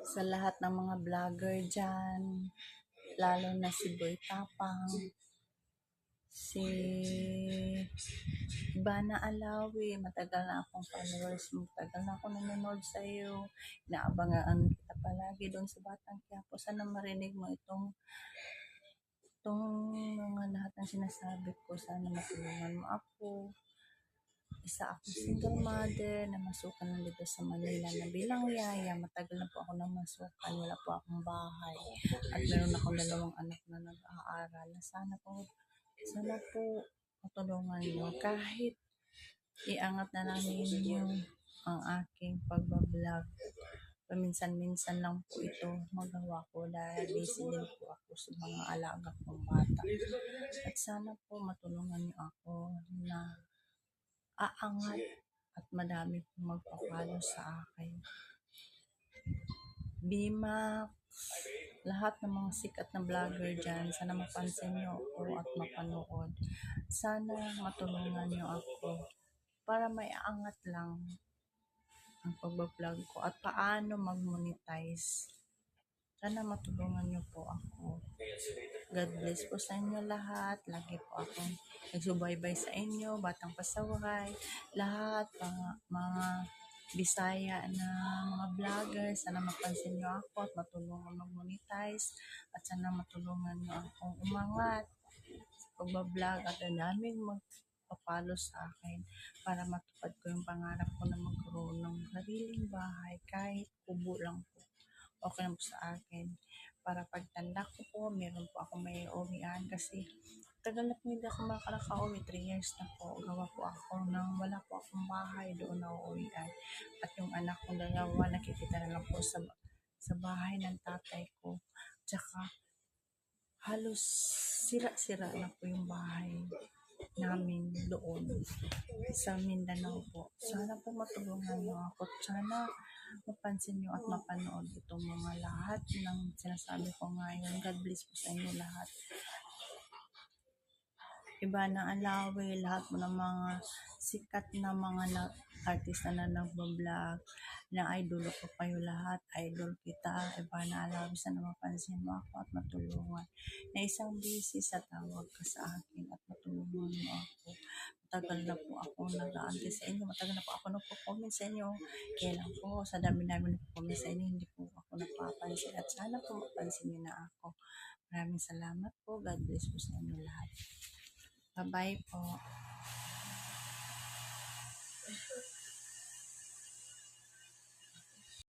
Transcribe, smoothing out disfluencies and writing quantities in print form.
sa lahat ng mga vlogger dyan, lalo na si Boy Tapang, si Ivana Alawi, matagal na akong followers, matagal na ako nanonood sa iyo, inaabangan kita palagi doon sa Batang Quiapo. Sana marinig mo itong mga lahat ng sinasabi ko. Sana matulungan mo ako. Isa ako single mother na masukan lang dito sa Manila na bilang yaya. Matagal na po ako nang masukan. Wala po akong bahay. At meron akong 2 anak na nag-aaral. Sana po matulungan niyo. Kahit iangat na lang ninyo ang aking pagbablog. Paminsan-minsan lang po ito magawa ko dahil busy din po ako sa mga alaga kong bata. At sana po matulungan niyo ako na aangat at madami pong magpapalo sa akin. Bimax, lahat ng mga sikat na vlogger dyan, sana mapansin niyo ako at mapanood. Sana matulungan niyo ako para may aangat lang ang pagbablog ko at paano mag-monetize. Sana matulungan niyo po ako. God bless po sa inyo lahat. Lagi po akong nagsubaybay sa inyo, Batang Pasaway, lahat, mga Bisaya na mga vlogger. Sana mapansin niyo ako at matulungan mag-monetize at sana matulungan niyo akong umangat sa pagbablog at ang daming magpapalo sa akin para matupad ko yung pangarap ko na magkaroon ng sariling bahay kahit kubo lang po. Okay lang po sa akin. Para pagtanda ko po, meron po ako may uwian kasi tagal na po hindi ako makakauwi. 3 years na po. Gawa po ako nang wala po akong bahay doon na uuwian. At yung anak kong 2, nakikita na lang po sa bahay ng tatay ko. Tsaka halos sira-sira na po yung bahay namin doon sa Mindanao po. Sana po matulungan niyo ako. Sana mapansin niyo at mapanood itong mga lahat ng sinasabi ko ngayon. God bless po sa inyo lahat. Ivana Alawi, lahat mo ng mga sikat na mga artista na nagbablog, na idol ko kayo lahat, idol kita, Ivana Alawi, sana mapansin mo ako at matulungan. Na isang busy sa tawag ka sa akin at matulungan mo ako. Matagal na po ako nag-aantay sa inyo, matagal na po ako nagpo-comment sa inyo. Kaya lang po, sa dami-dami nagpo-comment sa inyo, hindi po ako napapansin at sana po mapansin niyo na ako. Maraming salamat po. God bless po sa inyo lahat. Bye-bye po.